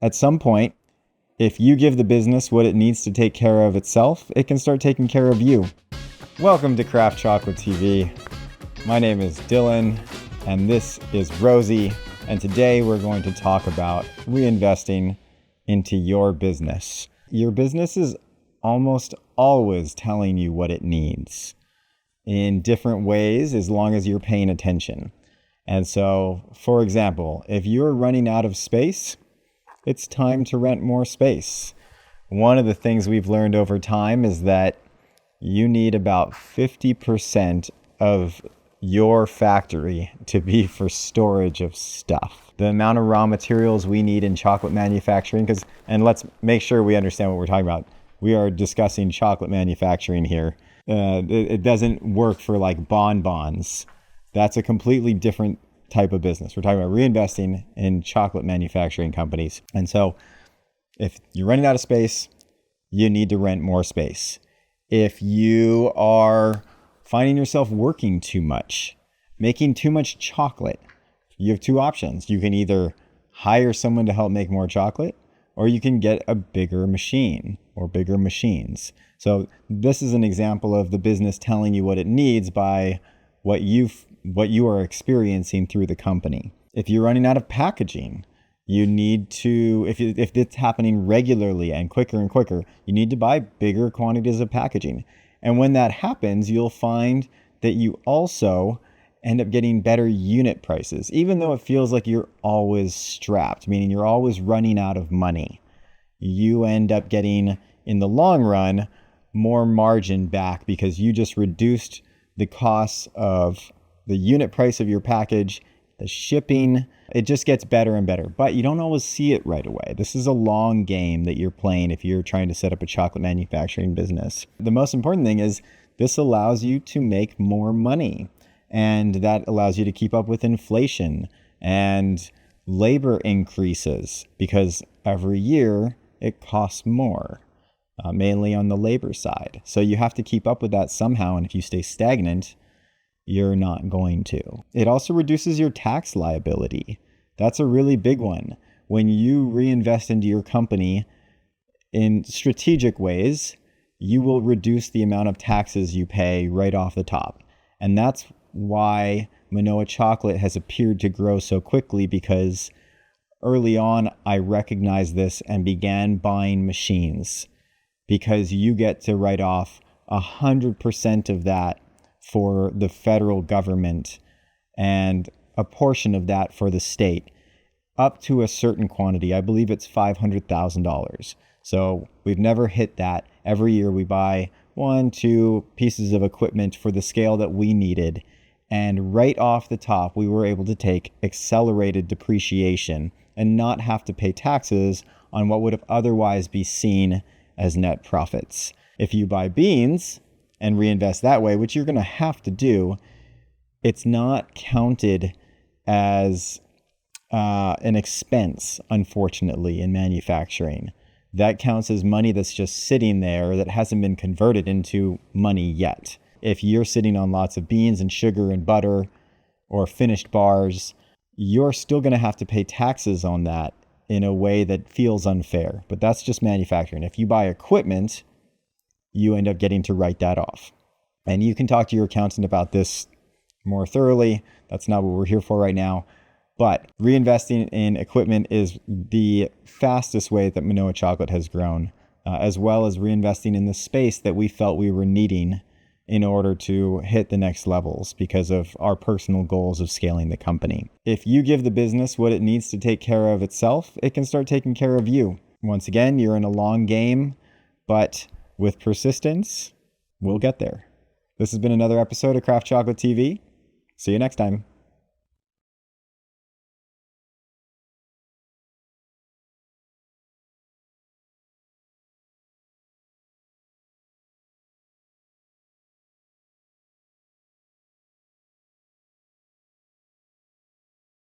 At some point, if you give the business what it needs to take care of itself, it can start taking care of you. Welcome to Craft Chocolate TV. My name is Dylan, and this is Rosie, and today we're going to talk about reinvesting into your business. Your business is almost always telling you what it needs in different ways as long as you're paying attention. And so, for example, if you're running out of space, it's time to rent more space. One of the things we've learned over time is that you need about 50% of your factory to be for storage of stuff. The amount of raw materials we need in chocolate manufacturing, and let's make sure we understand what we're talking about. We are discussing chocolate manufacturing here. It doesn't work for like bonbons. That's a completely different type of business. We're talking about reinvesting in chocolate manufacturing companies. And so if you're running out of space, you need to rent more space. If you are finding yourself working too much, making too much chocolate, you have two options. You can either hire someone to help make more chocolate, or you can get a bigger machine or bigger machines. So this is an example of the business telling you what it needs by what you are experiencing through the company. If you're running out of packaging, you need to, if it's happening regularly and quicker, you need to buy bigger quantities of packaging. And when that happens, you'll find that you also end up getting better unit prices, even though it feels like you're always strapped, meaning you're always running out of money. You end up getting, in the long run, more margin back because you just reduced the costs of the unit price of your package, the shipping. It just gets better and better, but you don't always see it right away. This is a long game that you're playing if you're trying to set up a chocolate manufacturing business. The most important thing is this allows you to make more money, and that allows you to keep up with inflation and labor increases because every year it costs more. Mainly on the labor side. So you have to keep up with that somehow. And if you stay stagnant, you're not going to. It also reduces your tax liability. That's a really big one. When you reinvest into your company in strategic ways, you will reduce the amount of taxes you pay right off the top. And that's why Manoa Chocolate has appeared to grow so quickly, because early on, I recognized this and began buying machines. Because you get to write off 100% of that for the federal government and a portion of that for the state, up to a certain quantity. I believe it's $500,000. So we've never hit that. Every year we buy 1-2 pieces of equipment for the scale that we needed. And right off the top, we were able to take accelerated depreciation and not have to pay taxes on what would have otherwise be seen as net profits. If you buy beans and reinvest that way, which you're going to have to do, it's not counted as an expense, unfortunately, in manufacturing. That counts as money that's just sitting there that hasn't been converted into money yet. If you're sitting on lots of beans and sugar and butter or finished bars, you're still going to have to pay taxes on that in a way that feels unfair. But that's just manufacturing. If you buy equipment, you end up getting to write that off. And you can talk to your accountant about this more thoroughly. That's not what we're here for right now. But reinvesting in equipment is the fastest way that Manoa Chocolate has grown, as well as reinvesting in the space that we felt we were needing in order to hit the next levels because of our personal goals of scaling the company. If you give the business what it needs to take care of itself, it can start taking care of you. Once again, you're in a long game, but with persistence, we'll get there. This has been another episode of Craft Chocolate TV. See you next time.